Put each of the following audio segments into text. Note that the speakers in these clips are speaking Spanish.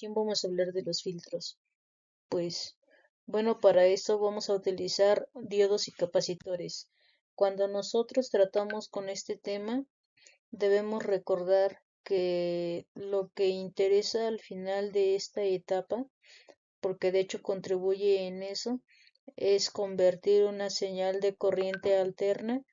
Vamos a hablar de los filtros. Pues bueno, para esto vamos a utilizar diodos y capacitores. Cuando nosotros tratamos con este tema, debemos recordar que lo que interesa al final de esta etapa, porque de hecho contribuye en eso, es convertir una señal de corriente alterna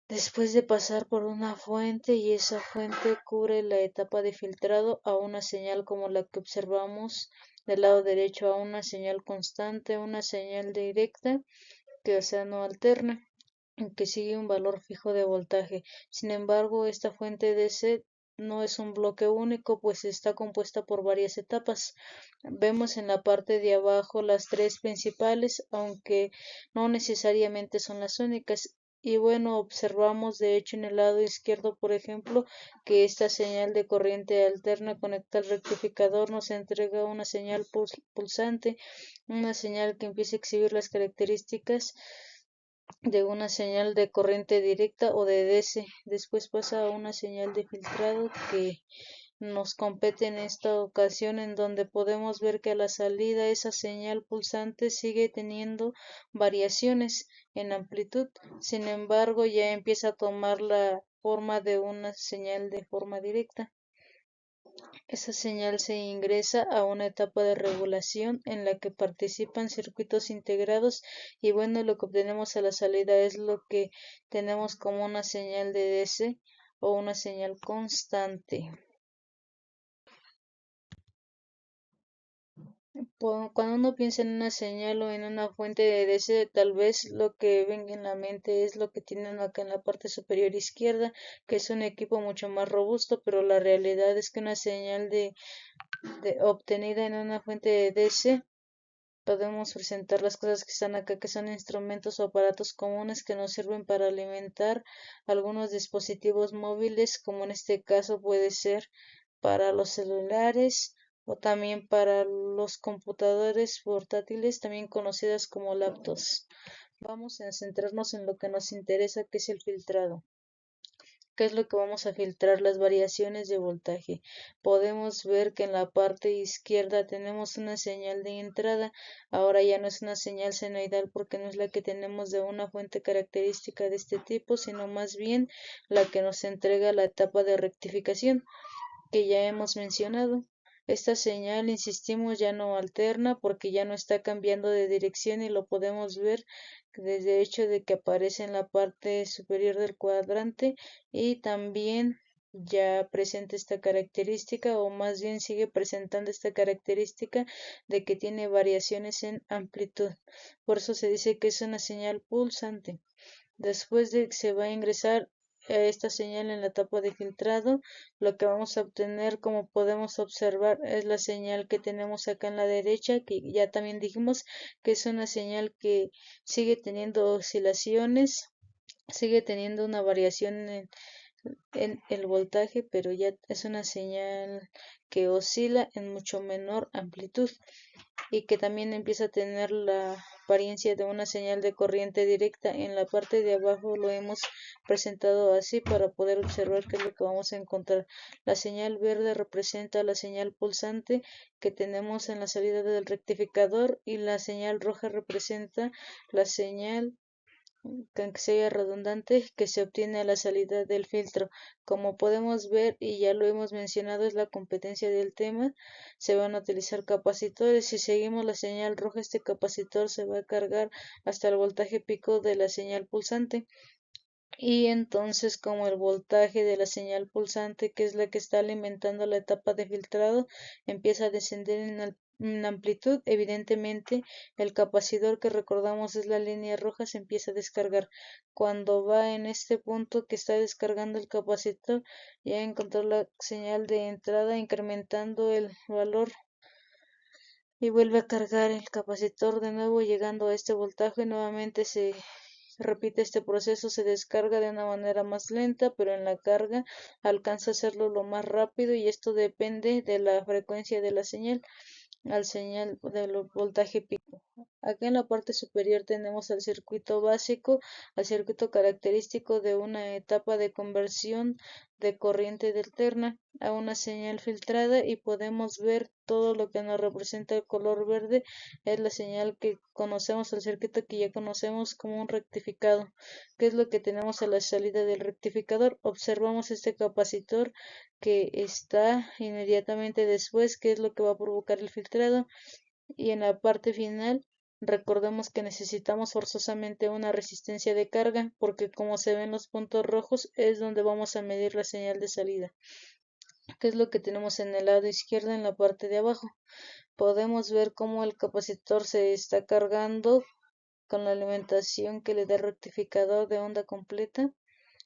después de pasar por una fuente y esa fuente cubre la etapa de filtrado a una señal como la que observamos del lado derecho, a una señal constante, una señal directa que o sea no alterna, que sigue un valor fijo de voltaje. Sin embargo, esta fuente DC no es un bloque único, pues está compuesta por varias etapas. Vemos en la parte de abajo las tres principales, aunque no necesariamente son las únicas. Y bueno, observamos de hecho en el lado izquierdo, por ejemplo, que esta señal de corriente alterna conecta al rectificador nos entrega una señal pulsante, una señal que empieza a exhibir las características de una señal de corriente directa o de DC. Después pasa a una señal de filtrado que nos compete en esta ocasión, en donde podemos ver que a la salida esa señal pulsante sigue teniendo variaciones en amplitud. Sin embargo, ya empieza a tomar la forma de una señal de forma directa. Esa señal se ingresa a una etapa de regulación en la que participan circuitos integrados y bueno, lo que obtenemos a la salida es lo que tenemos como una señal de DC o una señal constante. Cuando uno piensa en una señal o en una fuente de DC, tal vez lo que venga en la mente es lo que tienen acá en la parte superior izquierda, que es un equipo mucho más robusto, pero la realidad es que una señal obtenida en una fuente de DC podemos presentar las cosas que están acá, que son instrumentos o aparatos comunes que nos sirven para alimentar algunos dispositivos móviles, como en este caso puede ser para los celulares o también para los computadores portátiles, también conocidas como laptops. Vamos a centrarnos en lo que nos interesa, que es el filtrado. ¿Qué es lo que vamos a filtrar? Las variaciones de voltaje. Podemos ver que en la parte izquierda tenemos una señal de entrada. Ahora ya no es una señal senoidal porque no es la que tenemos de una fuente característica de este tipo, sino más bien la que nos entrega la etapa de rectificación que ya hemos mencionado. Esta señal, insistimos, ya no alterna porque ya no está cambiando de dirección y lo podemos ver desde el hecho de que aparece en la parte superior del cuadrante y también ya presenta esta característica o más bien sigue presentando esta característica de que tiene variaciones en amplitud. Por eso se dice que es una señal pulsante. Después de que se va a ingresar esta señal en la etapa de filtrado, lo que vamos a obtener, como podemos observar, es la señal que tenemos acá en la derecha, que ya también dijimos que es una señal que sigue teniendo oscilaciones, sigue teniendo una variación en el voltaje, pero ya es una señal que oscila en mucho menor amplitud y que también empieza a tener la apariencia de una señal de corriente directa. En la parte de abajo lo hemos presentado así para poder observar qué es lo que vamos a encontrar. La señal verde representa la señal pulsante que tenemos en la salida del rectificador y la señal roja representa la señal, que sea redundante, que se obtiene a la salida del filtro. Como podemos ver y ya lo hemos mencionado, es la competencia del tema. Se van a utilizar capacitores. Si seguimos la señal roja, este capacitor se va a cargar hasta el voltaje pico de la señal pulsante. Y entonces, como el voltaje de la señal pulsante, que es la que está alimentando la etapa de filtrado, empieza a descender en amplitud, evidentemente el capacitor, que recordamos es la línea roja, se empieza a descargar. Cuando va en este punto que está descargando el capacitor, ya encontró la señal de entrada incrementando el valor y vuelve a cargar el capacitor de nuevo, llegando a este voltaje. Nuevamente se repite este proceso, se descarga de una manera más lenta, pero en la carga alcanza a hacerlo lo más rápido y esto depende de la frecuencia de la señal, al señal del voltaje pico. Acá en la parte superior tenemos el circuito básico, el circuito característico de una etapa de conversión de corriente alterna a una señal filtrada y podemos ver todo lo que nos representa el color verde es la señal que conocemos, el circuito que ya conocemos como un rectificado. ¿Qué es lo que tenemos a la salida del rectificador? Observamos este capacitor que está inmediatamente después, que es lo que va a provocar el filtrado, y en la parte final recordemos que necesitamos forzosamente una resistencia de carga porque como se ven los puntos rojos es donde vamos a medir la señal de salida. ¿Qué es lo que tenemos en el lado izquierdo en la parte de abajo? Podemos ver cómo el capacitor se está cargando con la alimentación que le da el rectificador de onda completa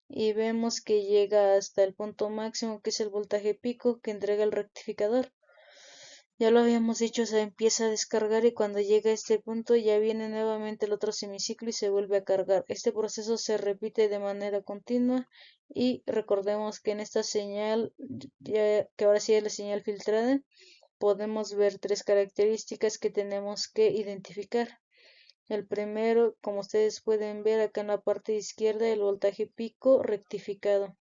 y vemos que llega hasta el punto máximo que es el voltaje pico que entrega el rectificador. Ya lo habíamos dicho, se empieza a descargar y cuando llega a este punto ya viene nuevamente el otro semiciclo y se vuelve a cargar. Este proceso se repite de manera continua y recordemos que en esta señal, ya que ahora sí es la señal filtrada, podemos ver tres características que tenemos que identificar. El primero, como ustedes pueden ver acá en la parte izquierda, el voltaje pico rectificado,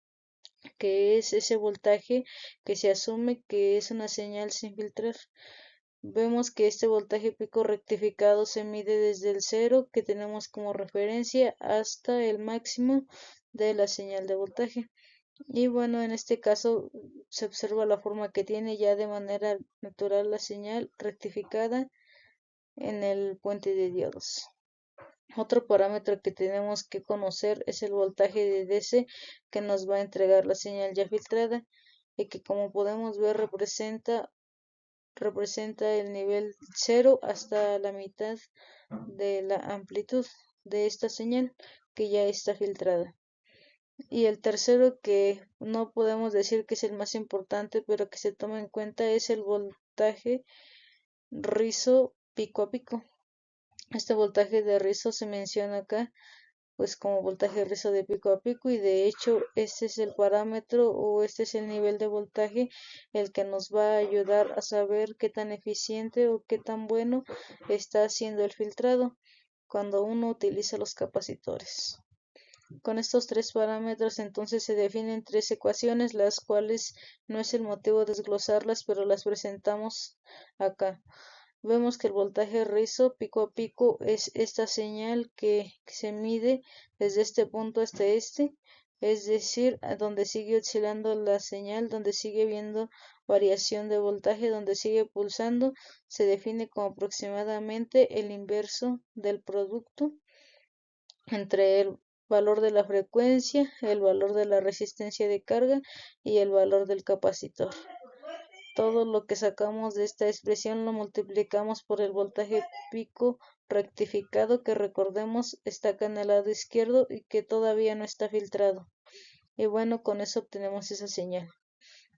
que es ese voltaje que se asume que es una señal sin filtrar. Vemos que este voltaje pico rectificado se mide desde el cero que tenemos como referencia hasta el máximo de la señal de voltaje. Y bueno, en este caso se observa la forma que tiene ya de manera natural la señal rectificada en el puente de diodos. Otro parámetro que tenemos que conocer es el voltaje de DC que nos va a entregar la señal ya filtrada y que como podemos ver representa el nivel 0 hasta la mitad de la amplitud de esta señal que ya está filtrada. Y el tercero que no podemos decir que es el más importante, pero que se toma en cuenta es el voltaje rizo pico a pico. Este voltaje de rizo se menciona acá pues como voltaje rizo de pico a pico y de hecho este es el parámetro o este es el nivel de voltaje el que nos va a ayudar a saber qué tan eficiente o qué tan bueno está haciendo el filtrado cuando uno utiliza los capacitores. Con estos tres parámetros entonces se definen tres ecuaciones, las cuales no es el motivo desglosarlas, pero las presentamos acá. Vemos que el voltaje rizo pico a pico es esta señal que se mide desde este punto hasta este, es decir, a donde sigue oscilando la señal, donde sigue viendo variación de voltaje, donde sigue pulsando, se define como aproximadamente el inverso del producto entre el valor de la frecuencia, el valor de la resistencia de carga y el valor del capacitor. Todo lo que sacamos de esta expresión lo multiplicamos por el voltaje pico rectificado que recordemos está acá en el lado izquierdo y que todavía no está filtrado. Y bueno, con eso obtenemos esa señal.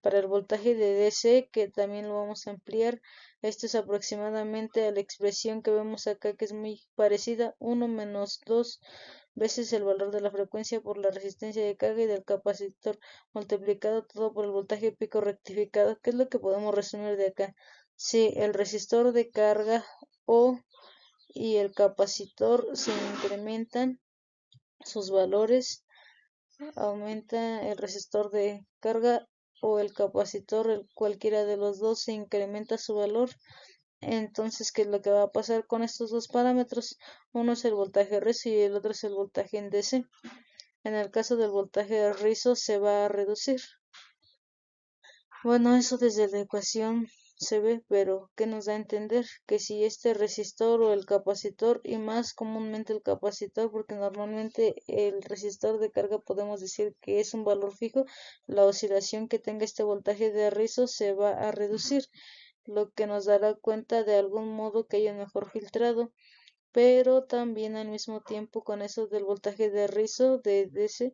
Para el voltaje de DC, que también lo vamos a ampliar, esto es aproximadamente a la expresión que vemos acá, que es muy parecida, 1 menos 2 veces el valor de la frecuencia por la resistencia de carga y del capacitor, multiplicado todo por el voltaje pico rectificado. ¿Qué es lo que podemos resumir de acá? Si el resistor de carga O y el capacitor se incrementan sus valores, aumenta el resistor de carga o el capacitor, cualquiera de los dos se incrementa su valor. Entonces, ¿qué es lo que va a pasar con estos dos parámetros? Uno es el voltaje rizo y el otro es el voltaje en DC. En el caso del voltaje rizo se va a reducir. Bueno, eso desde la ecuación se ve, pero ¿qué nos da a entender? Que si este resistor o el capacitor, y más comúnmente el capacitor, porque normalmente el resistor de carga podemos decir que es un valor fijo, la oscilación que tenga este voltaje de rizo se va a reducir, lo que nos dará cuenta de algún modo que haya un mejor filtrado, pero también al mismo tiempo con eso del voltaje de rizo de DC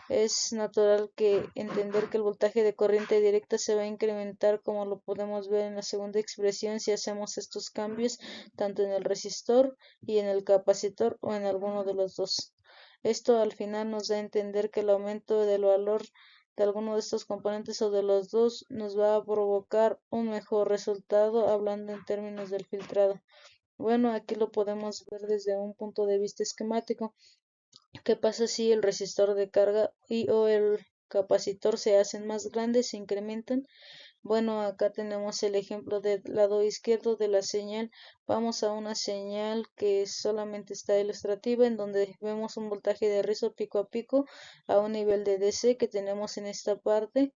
es natural que entender que el voltaje de corriente directa se va a incrementar como lo podemos ver en la segunda expresión si hacemos estos cambios tanto en el resistor y en el capacitor o en alguno de los dos. Esto al final nos da a entender que el aumento del valor de alguno de estos componentes o de los dos nos va a provocar un mejor resultado hablando en términos del filtrado. Bueno, aquí lo podemos ver desde un punto de vista esquemático. ¿Qué pasa si el resistor de carga y o el capacitor se hacen más grandes, se incrementan? Bueno, acá tenemos el ejemplo del lado izquierdo de la señal. Vamos a una señal que solamente está ilustrativa, en donde vemos un voltaje de rizo pico a pico a un nivel de DC que tenemos en esta parte,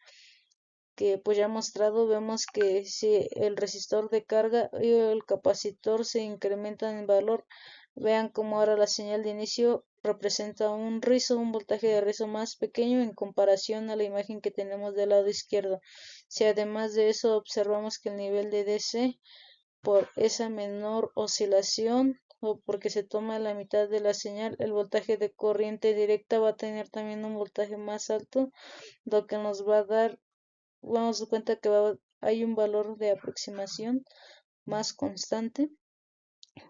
que pues ya mostrado, vemos que si el resistor de carga y el capacitor se incrementan en valor, vean como ahora la señal de inicio representa un rizo, un voltaje de rizo más pequeño en comparación a la imagen que tenemos del lado izquierdo. Si además de eso observamos que el nivel de DC, por esa menor oscilación o porque se toma la mitad de la señal, el voltaje de corriente directa va a tener también un voltaje más alto, lo que nos va a dar, vamos a dar cuenta que hay un valor de aproximación más constante,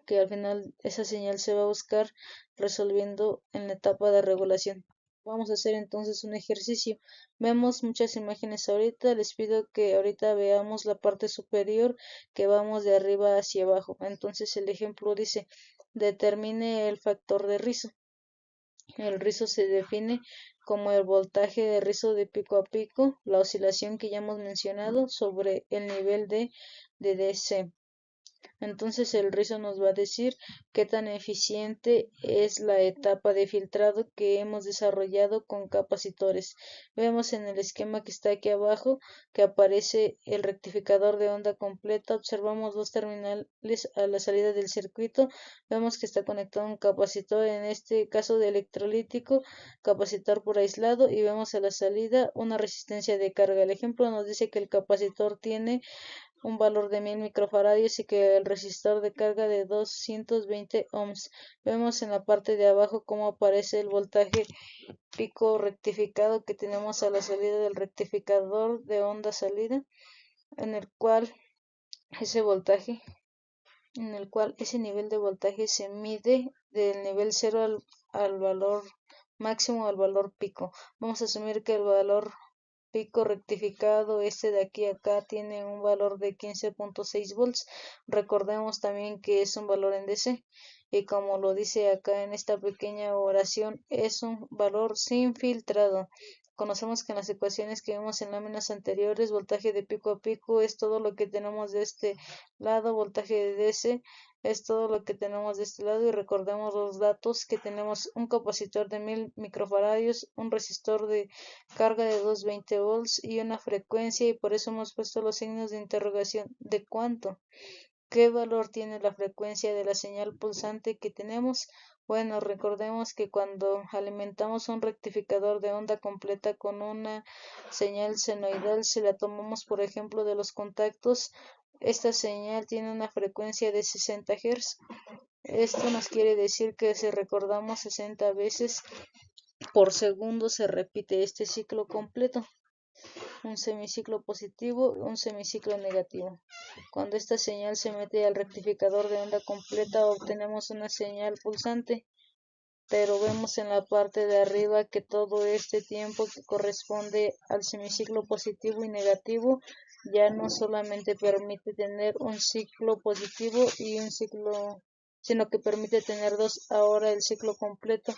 que al final esa señal se va a buscar resolviendo en la etapa de regulación. Vamos a hacer entonces un ejercicio. Vemos muchas imágenes ahorita. Les pido que ahorita veamos la parte superior, que vamos de arriba hacia abajo. Entonces el ejemplo dice, determine el factor de rizo. El rizo se define como el voltaje de rizo de pico a pico, la oscilación que ya hemos mencionado sobre el nivel de DC. Entonces el rizo nos va a decir qué tan eficiente es la etapa de filtrado que hemos desarrollado con capacitores. Vemos en el esquema que está aquí abajo que aparece el rectificador de onda completa. Observamos dos terminales a la salida del circuito. Vemos que está conectado un capacitor, en este caso de electrolítico, capacitor por aislado, y vemos a la salida una resistencia de carga. El ejemplo nos dice que el capacitor tiene un valor de 1000 microfaradios y que el resistor de carga de 220 ohms. Vemos en la parte de abajo cómo aparece el voltaje pico rectificado que tenemos a la salida del rectificador de onda salida, en el cual ese voltaje, en el cual ese nivel de voltaje se mide del nivel cero al valor máximo al valor pico. Vamos a asumir que el valor pico rectificado, este de aquí a acá, tiene un valor de 15.6 volts. Recordemos también que es un valor en DC, y como lo dice acá en esta pequeña oración, es un valor sin filtrado. Conocemos que en las ecuaciones que vimos en láminas anteriores, voltaje de pico a pico es todo lo que tenemos de este lado, voltaje de DC es todo lo que tenemos de este lado, y recordemos los datos que tenemos: un capacitor de 1000 microfaradios, un resistor de carga de 220 volts y una frecuencia, y por eso hemos puesto los signos de interrogación. ¿De cuánto? ¿Qué valor tiene la frecuencia de la señal pulsante que tenemos? Bueno, recordemos que cuando alimentamos un rectificador de onda completa con una señal senoidal, si la tomamos por ejemplo de los contactos, esta señal tiene una frecuencia de 60 Hz. Esto nos quiere decir que si recordamos 60 veces por segundo se repite este ciclo completo, un semiciclo positivo y un semiciclo negativo. Cuando esta señal se mete al rectificador de onda completa, obtenemos una señal pulsante, pero vemos en la parte de arriba que todo este tiempo que corresponde al semiciclo positivo y negativo ya no solamente permite tener un ciclo positivo y un ciclo, sino que permite tener dos, ahora el ciclo completo.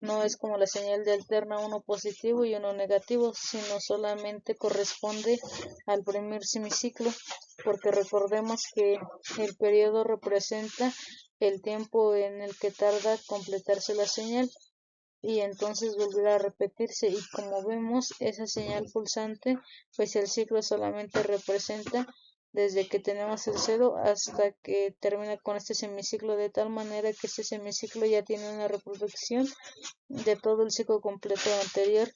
No es como la señal de alterna, uno positivo y uno negativo, sino solamente corresponde al primer semiciclo, porque recordemos que el periodo representa el tiempo en el que tarda completarse la señal y entonces volverá a repetirse, y como vemos esa señal pulsante, pues el ciclo solamente representa desde que tenemos el cero hasta que termina con este semiciclo, de tal manera que este semiciclo ya tiene una reproducción de todo el ciclo completo anterior,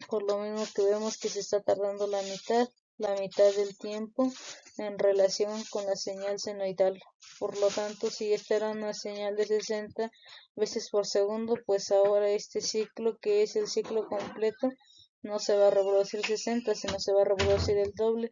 por lo mismo que vemos que se está tardando la mitad del tiempo en relación con la señal senoidal. Por lo tanto, si esta era una señal de 60 veces por segundo, pues ahora este ciclo, que es el ciclo completo, no se va a reproducir 60, sino se va a reproducir el doble,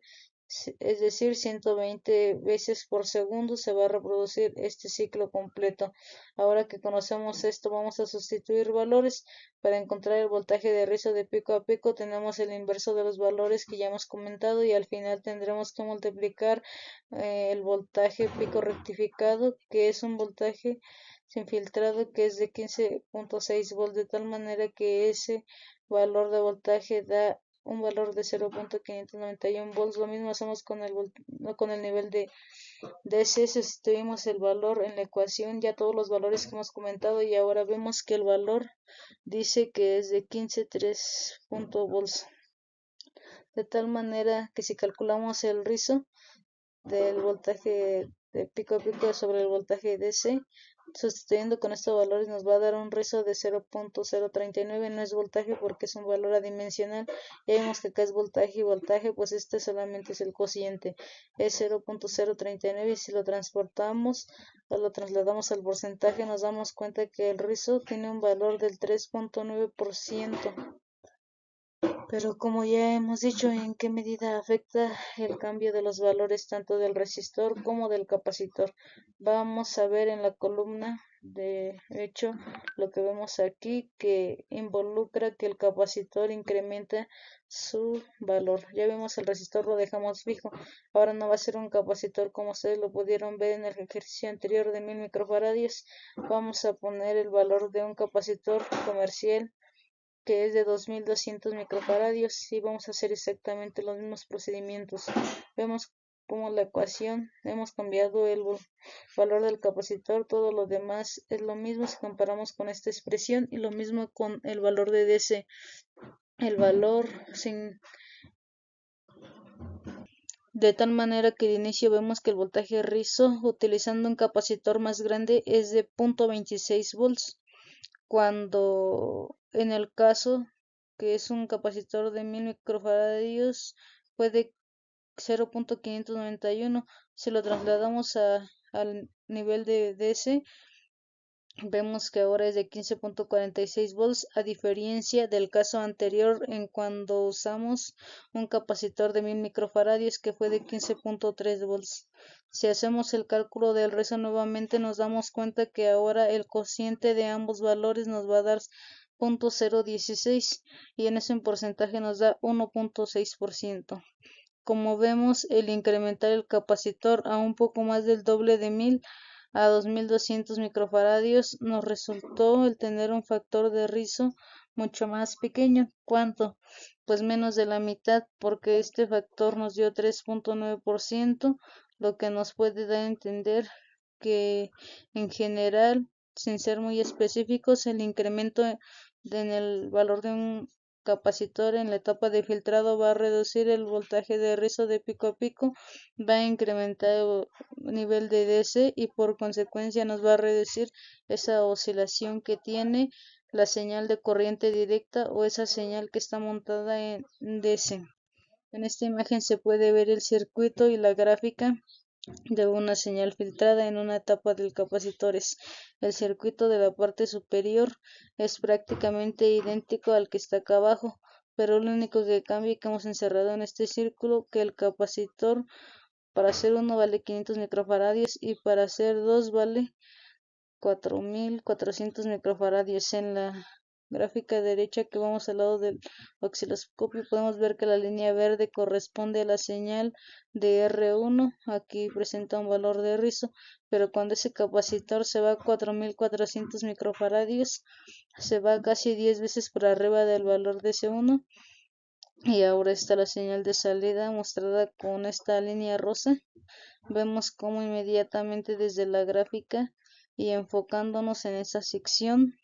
es decir, 120 veces por segundo se va a reproducir este ciclo completo. Ahora que conocemos esto, vamos a sustituir valores. Para encontrar el voltaje de rizo de pico a pico, tenemos el inverso de los valores que ya hemos comentado y al final tendremos que multiplicar el voltaje pico rectificado, que es un voltaje sin filtrado que es de 15.6 volts, de tal manera que ese valor de voltaje da un valor de 0.591 volts. Lo mismo hacemos con el nivel de DC, sustituimos el valor en la ecuación, ya todos los valores que hemos comentado, y ahora vemos que el valor dice que es de 15.3 volts. De tal manera que si calculamos el rizo del voltaje de pico a pico sobre el voltaje DC, sustituyendo con estos valores nos va a dar un rizo de 0.039, no es voltaje porque es un valor adimensional. Ya vemos que acá es voltaje y voltaje, pues este solamente es el cociente, es 0.039, y si lo transportamos o lo trasladamos al porcentaje nos damos cuenta que el rizo tiene un valor del 3.9%. Pero como ya hemos dicho, ¿en qué medida afecta el cambio de los valores tanto del resistor como del capacitor? Vamos a ver en la columna de hecho lo que vemos aquí, que involucra que el capacitor incrementa su valor. Ya vimos el resistor lo dejamos fijo, ahora no va a ser un capacitor como ustedes lo pudieron ver en el ejercicio anterior de 1000 microfaradios. Vamos a poner el valor de un capacitor comercial que es de 2200 microfaradios, y vamos a hacer exactamente los mismos procedimientos. Vemos como la ecuación hemos cambiado el valor del capacitor, todo lo demás es lo mismo si comparamos con esta expresión, y lo mismo con el valor de DC. El valor sin de tal manera que de inicio vemos que el voltaje rizo utilizando un capacitor más grande es de 0.26 volts, cuando en el caso que es un capacitor de 1000 microfaradios fue de 0.591. Si lo trasladamos al nivel de DC, vemos que ahora es de 15.46 volts, a diferencia del caso anterior en cuando usamos un capacitor de 1000 microfaradios que fue de 15.3 volts. Si hacemos el cálculo del rezo nuevamente, nos damos cuenta que ahora el cociente de ambos valores nos va a dar 0.016 y en ese porcentaje nos da 1.6%. Como vemos, el incrementar el capacitor a un poco más del doble de 1000 a 2200 microfaradios nos resultó el tener un factor de rizo mucho más pequeño. ¿Cuánto? Pues menos de la mitad, porque este factor nos dio 3.9%, lo que nos puede dar a entender que en general, sin ser muy específicos, el incremento en el valor de un capacitor en la etapa de filtrado va a reducir el voltaje de rizo de pico a pico, va a incrementar el nivel de DC y por consecuencia nos va a reducir esa oscilación que tiene la señal de corriente directa o esa señal que está montada en DC. En esta imagen se puede ver el circuito y la gráfica de una señal filtrada en una etapa del capacitor. El circuito de la parte superior es prácticamente idéntico al que está acá abajo, pero lo único que cambia que hemos encerrado en este círculo que el capacitor para hacer uno vale 500 microfaradios y para hacer dos vale 4400 microfaradios. En la gráfica derecha que vamos al lado del osciloscopio podemos ver que la línea verde corresponde a la señal de R1, aquí presenta un valor de rizo, pero cuando ese capacitor se va a 4400 microfaradios se va casi 10 veces por arriba del valor de S1, y ahora está la señal de salida mostrada con esta línea rosa. Vemos cómo inmediatamente desde la gráfica y enfocándonos en esa sección,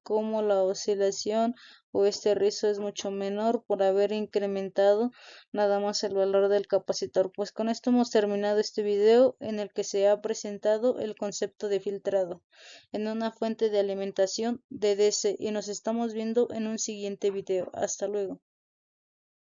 como la oscilación o este rizo es mucho menor por haber incrementado nada más el valor del capacitor. Pues con esto hemos terminado este video en el que se ha presentado el concepto de filtrado en una fuente de alimentación de DC y nos estamos viendo en un siguiente video. Hasta luego.